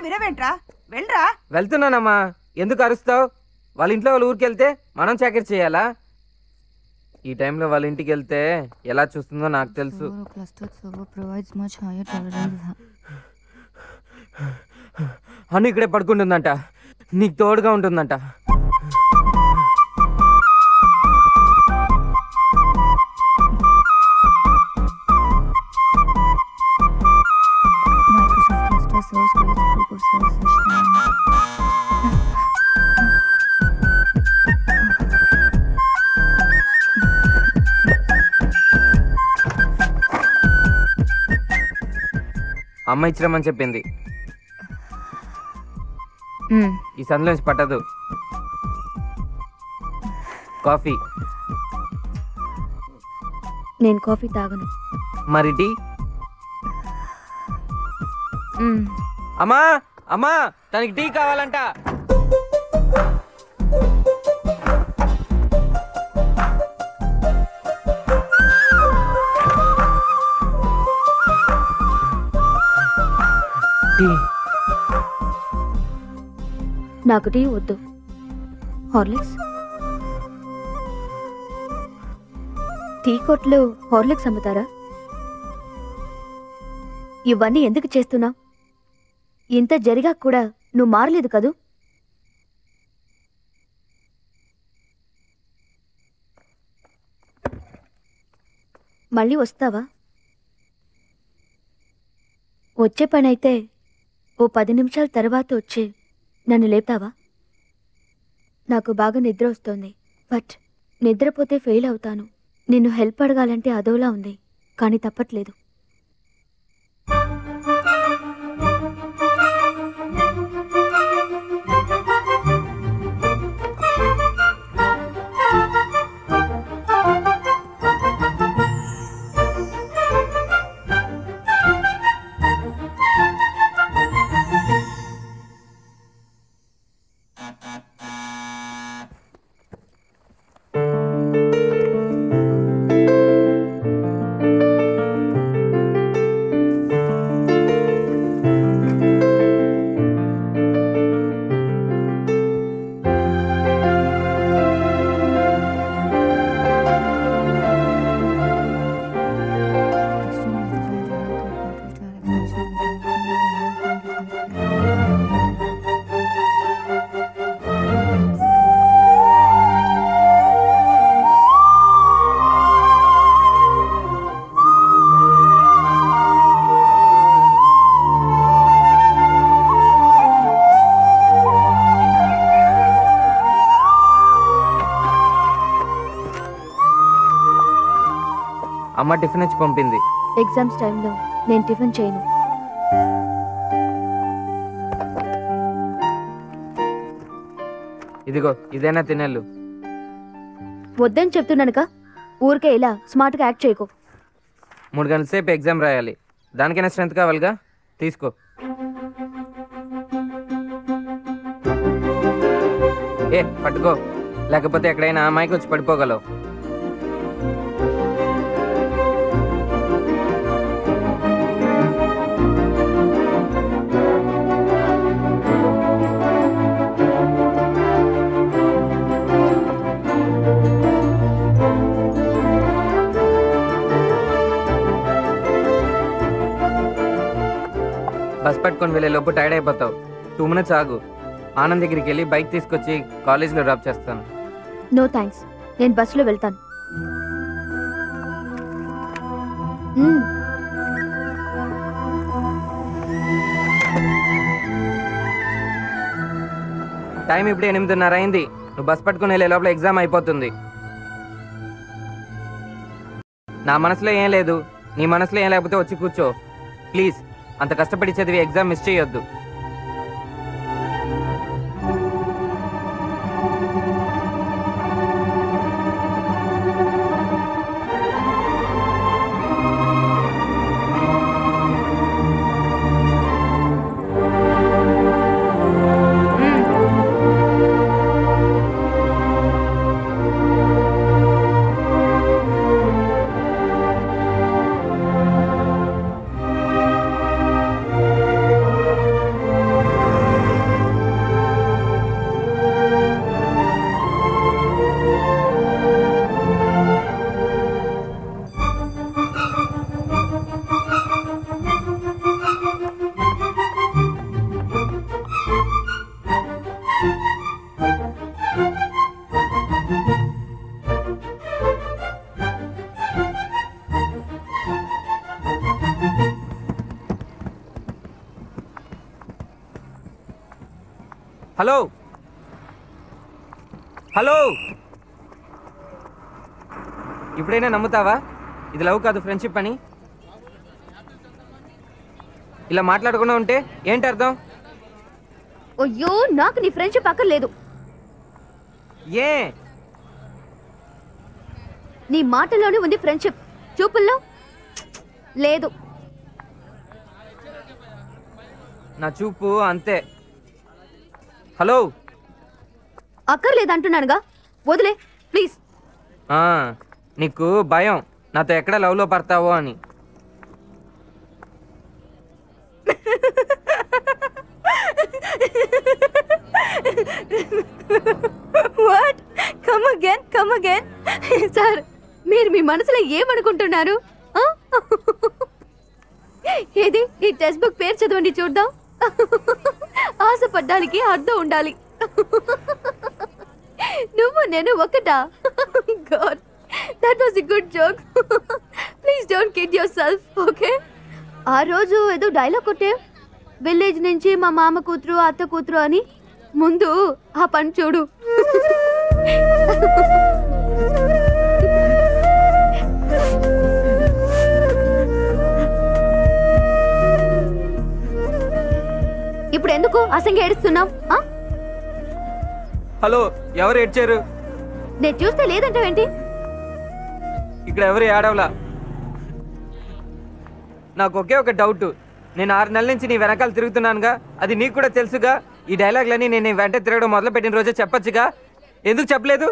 వినవేంట్రా? వెళ్ళరా. వెళ్తున్నానమ్మా. ఎందుకు అరుస్తావు? వాళ్ళ ఇంట్లో వాళ్ళు ఊరికి వెళ్తే మనం చాకరీ చేయాలా? ఈ టైంలో వాళ్ళ ఇంటికి వెళ్తే ఎలా చూస్తుందో నాకు తెలుసు. అను ఇక్కడే పడుకుంటుందంట, నీకు తోడుగా ఉంటుందంట. అమ్మ ఇచ్చిరమ్మని చెప్పింది. ఈ సందులోంచి పట్టదు. కాఫీ. నేను కాఫీ తాగను. మరి టీ? అమ్మా అమ్మా, తనకి టీ కావాలంట. నాకు టీ వద్దు. హార్లిక్స్. టీ కొట్లో హార్లిక్స్ అమ్ముతారా? ఇవన్నీ ఎందుకు చేస్తున్నావు? ఇంత జరిగా కూడా నువ్వు మారలేదు కదూ. మళ్ళీ వస్తావా? వచ్చే పని అయితే ఓ 10 నిమిషాల తర్వాత వచ్చి నన్ను లేపుతావా? నాకు బాగా నిద్ర వస్తోంది, బట్ నిద్రపోతే ఫెయిల్ అవుతాను. నిన్ను హెల్ప్ అడగాలంటే అదోలా ఉంది, కానీ తప్పట్లేదు. అమ్మ టిఫిన్ ఇచ్చి పంపింది. ఎగ్జామ్స్ టైంలో నేను టిఫిన్ చేయను. ఇదిగో ఇదేనా తినేళ్ళు. వద్దని చెప్తున్నానుక, ఊరికే ఇలా స్మార్ట్గా యాక్ట్ చేయకు. 3 గంటల సేపు ఎగ్జామ్ రాయాలి, దానికైనా స్ట్రెంత్ కావాలిగా, తీసుకో. ఏ పట్టుకో, లేకపోతే ఎక్కడైనా అమ్మాయికి వచ్చి పడిపోగలవు. బస్ పట్టుకొని వెళ్ళే లోపు టైర్డ్ అయిపోతావు. 2 మినిట్స్ ఆగు. ఆనంద్ దగ్గరికి వెళ్ళి బైక్ తీసుకొచ్చి కాలేజ్లో డ్రాప్ చేస్తాను. నో థ్యాంక్స్, నేను బస్సులో వెళ్తాను. టైం ఇప్పుడు 8:30 అయింది. నువ్వు బస్ పట్టుకుని వెళ్ళే లోపల ఎగ్జామ్ అయిపోతుంది. నా మనసులో ఏం లేదు, నీ మనసులో ఏం లేకపోతే వచ్చి కూర్చో ప్లీజ్. అంత కష్టపడి చదివి ఎగ్జామ్ మిస్ చేయొద్దు. హలో, ఇప్పుడైనా నమ్ముతావా ఇది లవ్ కాదు ఫ్రెండ్షిప్ అని? ఇలా మాట్లాడకుండా ఉంటే ఏంటి అర్థం? అయ్యో, నాకు నీ ఫ్రెండ్షిప్ అక్కర్లేదు. ఏ? నీ మాటల్లోనే ఉంది ఫ్రెండ్షిప్, చూపుల్లో లేదు. నా చూపు అంతే. హలో, అక్కర్లేదు అంటున్నానుగా, వదిలే ప్లీజ్. నీకు భయం నాతో ఎక్కడ లవ్లో పడతావో అని. వాట్? Come again. సార్, మీరు మీ మనసులో ఏమనుకుంటున్నారు? ఏది ఈ టెక్స్ట్ బుక్ పేరు చదవండి చూద్దాం. ఆశపడ్డానికి అర్థం ఉండాలి. నువ్వు నేను ఒకటా? God, that was a good joke. Please don't kid your self, okay? ఆ రోజు ఏదో డైలాగ్ కొట్టే, విలేజ్ నుంచి మా మామ కూతురు అత్త కూతురు అని. ముందు ఆ పని చూడు. ఇప్పుడు ఎందుకు అసంగా ఏడుస్తున్నావు? హలో, ఎవరు ఏడ్చారు? నేను చూస్తే లేదంటావేంటి? ఇక్కడ ఎవరు ఏడవలా. నాకు ఒకే ఒక డౌట్. నేను 6 నెలల నుంచి నీ వెనకాల తిరుగుతున్నానుగా, అది నీకు కూడా తెలుసుగా. ఈ డైలాగ్లని నేను వెంట తిరగడం మొదలు పెట్టిన రోజే చెప్పొచ్చుగా, ఎందుకు చెప్పలేదు?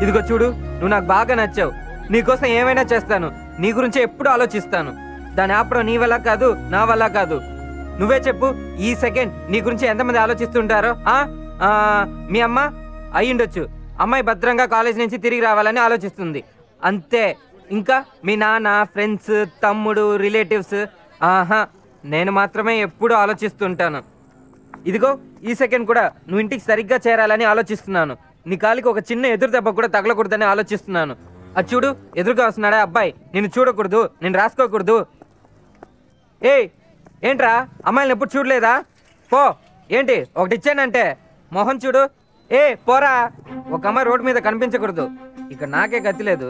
ఇదిగో చూడు, నువ్వు నాకు బాగా నచ్చావు. నీకోసం ఏమైనా చేస్తాను. నీ గురించి ఎప్పుడు ఆలోచిస్తాను. దాని ఆపడం నీ వల్ల కాదు, నా వల్ల కాదు. నువ్వే చెప్పు, ఈ సెకండ్ నీ గురించి ఎంతమంది ఆలోచిస్తుంటారో? మీ అమ్మ అయ్యుండొచ్చు, అమ్మాయి భద్రంగా కాలేజ్ నుంచి తిరిగి రావాలని ఆలోచిస్తుంది, అంతే. ఇంకా మీ నాన్న, ఫ్రెండ్స్, తమ్ముడు, రిలేటివ్స్, నేను మాత్రమే ఎప్పుడు ఆలోచిస్తుంటాను. ఇదిగో ఈ సెకండ్ కూడా నువ్వు ఇంటికి సరిగ్గా చేరాలని ఆలోచిస్తున్నాను. నీ కాలికి ఒక చిన్న ఎదురు దెబ్బ కూడా తగలకూడదని ఆలోచిస్తున్నాను. అది చూడు, ఎదురుగా వస్తున్నాడా అబ్బాయి, నేను చూడకూడదు, నేను రాసుకోకూడదు. ఏంట్రా, అమ్మాయిని ఎప్పుడు చూడలేదా? పో. ఏంటి ఒకటి ఇచ్చానంటే మొహం చూడు. పోరా. ఒక అమ్మాయి రోడ్డు మీద కనిపించకూడదు. ఇక నాకే గతి లేదు.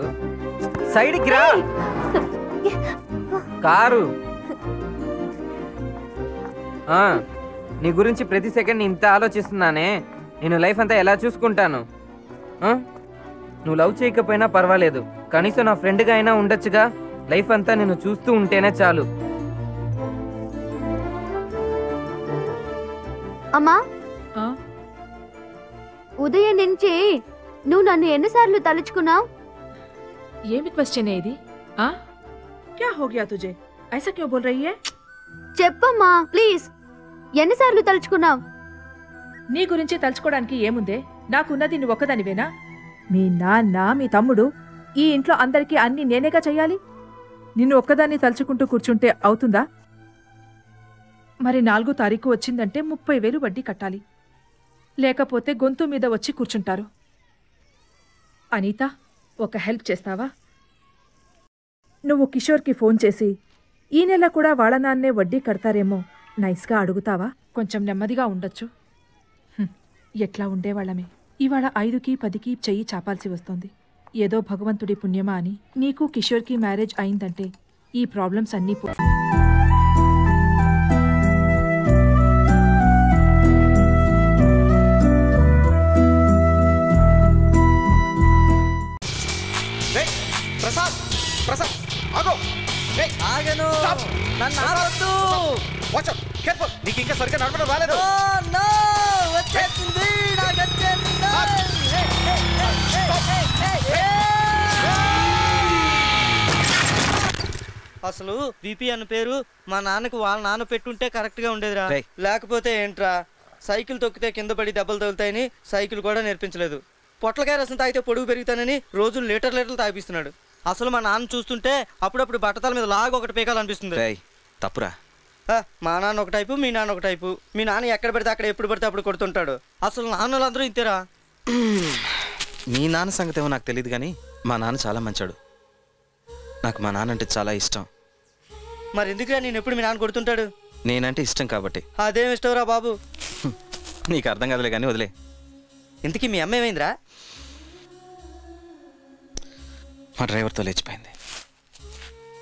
సైడ్కి రా. కారు. నీ గురించి ప్రతి సెకండ్ ఇంత ఆలోచిస్తున్నానే. నేను లైఫ్ అంతా ఎలా చూసుకుంటాను? నువ్వు లవ్ చేయకపోయినా పర్వాలేదు, కనీసం నా ఫ్రెండ్గా అయినా ఉండొచ్చుగా. లైఫ్ అంతా నేను చూస్తూ ఉంటేనే చాలు. అమ్మా, ఉదయం నుంచి నువ్వు నన్ను ఎన్నిసార్లు తలుచుకున్నావు? ఏమి క్వశ్చన్ ఇది? क्या हो गया तुझे? ऐसा क्यों बोल रही है? చెప్పమ్మా ప్లీజ్, ఎన్నిసార్లు తలుచుకున్నావు? నీ గురించి తలుచుకోవడానికి ఏముందే? నాకున్నది నువ్వు ఒక్కదానివేనా? మీ నాన్న, మీ తమ్ముడు, ఈ ఇంట్లో అందరికీ అన్ని నేనేగా చెయ్యాలి. నిన్ను ఒక్కదాన్ని తలుచుకుంటూ కూర్చుంటే అవుతుందా? మరి 4వ తారీఖు వచ్చిందంటే 30,000 వడ్డీ కట్టాలి, లేకపోతే గొంతు మీద వచ్చి కూర్చుంటారు. అనిత, ఒక హెల్ప్ చేస్తావా? నువ్వు కిషోర్కి ఫోన్ చేసి ఈ నెల కూడా వాళ్ళ నాన్నే వడ్డీ కడతారేమో నైస్గా అడుగుతావా? కొంచెం నెమ్మదిగా ఉండొచ్చు. ఎట్లా ఉండేవాళ్ళమే. ఇవాళ 5కి 10కి చెయ్యి చాపాల్సి వస్తుంది. ఏదో భగవంతుడి పుణ్యమా అని నీకు కిషోర్కి మ్యారేజ్ అయిందంటే ఈ ప్రాబ్లమ్స్ అన్నీ నీకు ఇంకా సరిగ్గా నడపడం రాలేదు. అసలు విపి అన్న పేరు మా నాన్నకు వాళ్ళ నాన్న పెట్టుంటే కరెక్ట్ గా ఉండేదిరా. లేకపోతే ఏంట్రా, సైకిల్ తొక్కితే కింద పడి దెబ్బలు తగులుతాయని సైకిల్ కూడా నేర్పించలేదు. పొట్లకాయ రసం తాగితే పొడుగు పెరుగుతానని రోజులు లీటర్లు తాగిపిస్తున్నాడు. అసలు మా నాన్న చూస్తుంటే అప్పుడప్పుడు బట్టతల మీద లాగా ఒకటి పీకాలనిపిస్తుంది. తప్పురా. మా నాన్న ఒక టైపు, మీ నాన్న ఒక టైపు. మీ నాన్న ఎక్కడ పడితే అక్కడ ఎప్పుడు పడితే అప్పుడు కొడుతుంటాడు. అసలు నాన్నలందరూ ఇంతేరా. మీ నాన్న సంగతి ఏమో నాకు తెలియదు, కానీ మా నాన్న చాలా మంచాడు. నాకు మా నాన్న అంటే చాలా ఇష్టం. మరి ఎందుకురా నేను ఎప్పుడు మీ నాన్న కొడుతుంటాడు? నేనంటే ఇష్టం కాబట్టి. అదేం ఇష్టంరా బాబు. నీకు అర్థం కాదులే కానీ వదిలే. ఇంతకీ మీ అమ్మ ఏమైందిరా? మా డ్రైవర్తో లేచిపోయింది.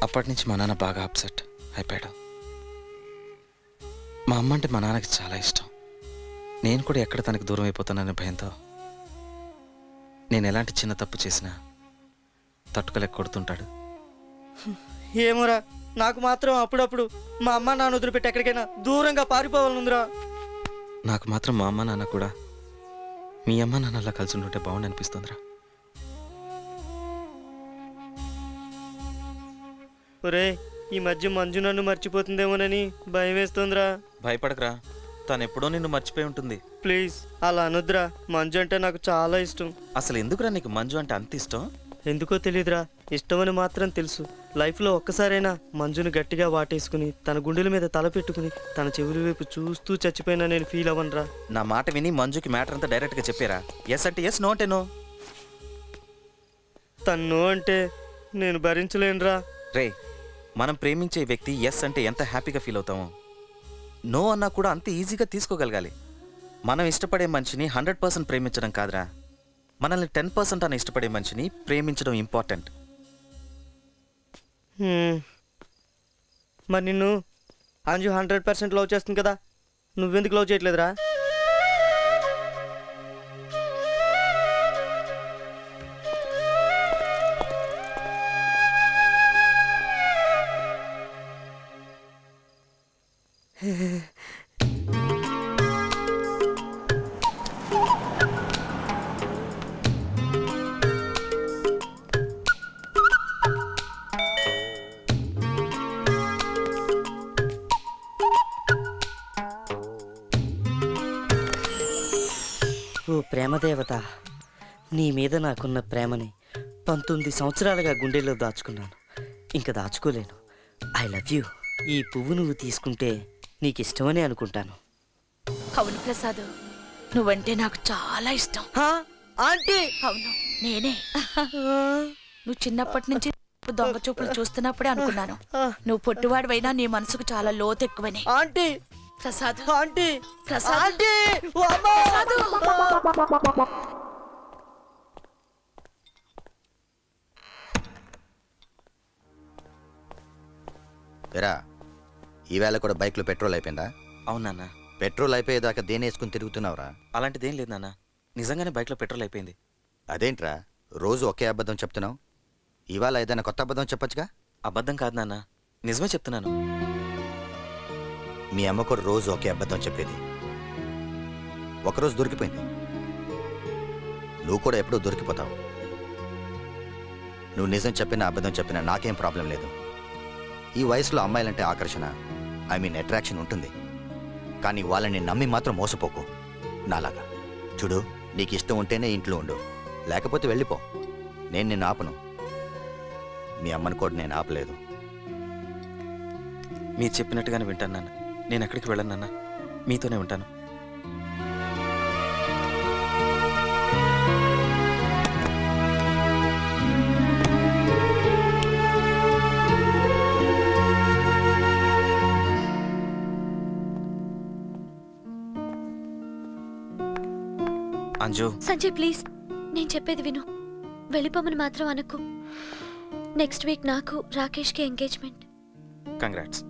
అప్పటి నుంచి మా నాన్న బాగా అప్సెట్ అయిపోయాడు. మా అమ్మ అంటే మా నాన్నకి చాలా ఇష్టం. నేను కూడా ఎక్కడ తనకి దూరం అయిపోతాననే భయంతో నేను ఎలాంటి చిన్న తప్పు చేసినా తట్టుకోలేక కొడుతుంటాడు. ఏమోరా, నాకు మాత్రం అప్పుడప్పుడు మా అమ్మ నాన్న వదిలిపెట్టి ఎక్కడికైనా దూరంగా పారిపోవాలనుందిరా. నాకు మాత్రం మా అమ్మ నాన్న కూడా మీ అమ్మ నాన్నలా కలిసి ఉంటుంటే బాగుండి అనిపిస్తుందిరా. ఒరే, ఈ మధ్య మంజు నన్ను మర్చిపోతుందేమోనని భయం వేస్తుందిరా. భయపడకరా, తను ఎప్పుడో నిన్ను మర్చిపోయి ఉంటుంది. ప్లీజ్ అలా అనొద్దురా. మంజు అంటే నాకు చాలా ఇష్టం. అసలు ఎందుకురా నీకు మంజు అంటే అంత ఇష్టం? ఎందుకో తెలియదురా, ఇష్టమని మాత్రం తెలుసు. లైఫ్లో ఒక్కసారైనా మంజుని గట్టిగా వాటేసుకుని తన గుండెల మీద తల పెట్టుకుని తన చెవుల వైపు చూస్తూ చచ్చిపోయినా నేను ఫీల్ అవ్వనురా. నా మాట విని మంజుకి మ్యాటర్ అంతా డైరెక్ట్గా చెప్పారా? ఎస్ అంటే ఎస్, నో అంటే నో. తను అంటే నేను భరించలేనురా. రే, మనం ప్రేమించే వ్యక్తి ఎస్ అంటే ఎంత హ్యాపీగా ఫీల్ అవుతామో, నో అన్నా కూడా అంత ఈజీగా తీసుకోగలగాలి. మనం ఇష్టపడే మనిషిని 100% ప్రేమించడం కాదురా, మనల్ని 10% అని ఇష్టపడే మనిషిని ప్రేమించడం ఇంపార్టెంట్. మరి నిన్ను అంజు 100% లవ్ చేస్తుంది కదా, నువ్వెందుకు లవ్ చేయట్లేదురా? ఓ ప్రేమదేవత, నీ మీద నాకున్న ప్రేమని 19 సంవత్సరాలుగా గుండెల్లో దాచుకున్నాను. ఇంకా దాచుకోలేను. I love you. ఈ పువ్వు నువ్వు తీసుకుంటే నీకు ఇష్టమని అనుకుంటాను. అవును ప్రసాద్, నువ్వంటే నాకు చాలా ఇష్టం. ఆంటీ! అవును, నేనే. నువ్వు చిన్నప్పటి నుంచి దొంగ చూపులు చూస్తున్నప్పుడే అనుకున్నాను నువ్వు పొట్టివాడివైనా నీ మనసుకు చాలా లోతు ఎక్కువని. Aunty! Prasad, aunty! Prasad, aunty! ఓ అమ్మా! ఎరా, ఈవేళ కూడా బైక్లో పెట్రోల్ అయిపోయిందా? అవునన్నా. పెట్రోల్ అయిపోయేదాకా దేని వేసుకుని తిరుగుతున్నావురా? అలాంటిదేం లేదు నాన్న, నిజంగానే బైక్లో పెట్రోల్ అయిపోయింది. అదేంట్రా రోజు ఒకే అబద్ధం చెప్తున్నావు? ఇవాళ ఏదైనా కొత్త అబద్ధం చెప్పొచ్చుగా? అబద్ధం కాదు నాన్న, నిజమే చెప్తున్నాను. మీ అమ్మ కూడా రోజు ఒకే అబద్ధం చెప్పేది. ఒకరోజు దొరికిపోయింది, నువ్వు కూడా ఎప్పుడూ దొరికిపోతావు. నువ్వు నిజం చెప్పినా అబద్ధం చెప్పినా నాకేం ప్రాబ్లం లేదు. ఈ వయసులో అమ్మాయిలంటే ఆకర్షణ, ఐ మీన్ అట్రాక్షన్ ఉంటుంది. కానీ వాళ్ళని నమ్మి మాత్రం మోసపోకు నాలాగా. చూడు, నీకు ఇష్టం ఉంటేనే ఇంట్లో ఉండు, లేకపోతే వెళ్ళిపో. నేను నిన్ను ఆపను, మీ అమ్మని కూడా నేను ఆపలేదు. మీరు చెప్పినట్టుగానే వింటాను నాన్న. నేను ఎక్కడికి వెళ్ళను నాన్న, మీతోనే ఉంటాను. అంజు, సంజయ్ ప్లీజ్, నేను చెప్పేది విను. వెళ్ళిపోమని మాత్రం అనకు. నెక్స్ట్ వీక్ నాకు రాకేష్కి ఎంగేజ్మెంట్. కంగ్రాట్స్.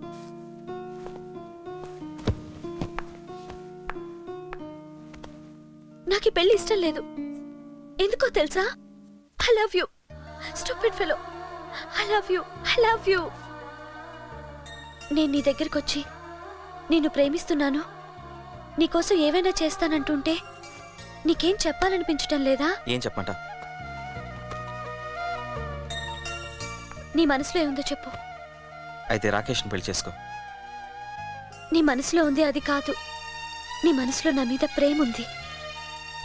నాకు ఈ పెళ్లి ఇష్టం లేదు. ఎందుకో తెలుసా? I love you stupid fellow. I love you, I love you. నేను నీ దగ్గరకు వచ్చి నిన్ను ప్రేమిస్తున్నాను, నీకోసం ఏవైనా చేస్తానంటుంటే నీకేం చెప్పాలనిపించటం లేదా? ఏం చెప్పంట? నీ మనసులో ఏముందో చెప్పు. అయితే రాకేష్ని పెళ్లి చేసుకో. నీ మనసులో ఉంది అది కాదు. నీ మనసులో నా మీద ప్రేమ ఉంది,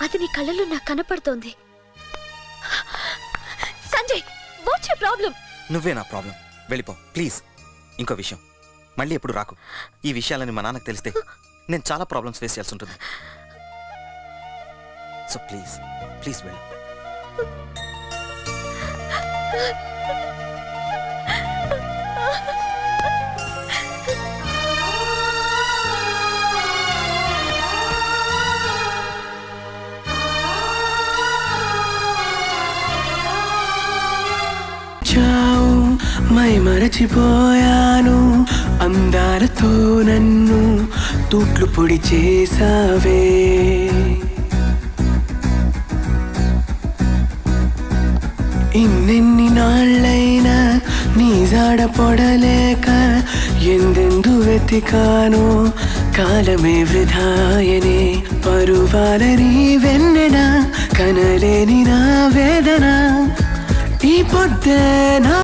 అది నీ కళ్ళలో నాకు కనపడుతోంది. Sanjay, what's your problem? నువ్వే నా ప్రాబ్లం. వెళ్ళిపో ప్లీజ్. ఇంకో విషయం, మళ్ళీ ఎప్పుడు రాకు. ఈ విషయాలని మా నాన్నకు తెలిస్తే నేను చాలా ప్రాబ్లమ్స్ ఫేస్ చేయాల్సి ఉంటుంది. సో ప్లీజ్ ప్లీజ్ వెళ్ళు. మరచిపోయాను అందాలతో నన్ను తూట్లు పొడి చేసావే ఇన్నెన్ని నాళ్ళైనా నీ జాడ పొడలేక ఎందెందు వెతికానో కాలమే వృధాయనే పరువాలని వెన్నెన కనలేని నా వేదన ఈ పొద్దే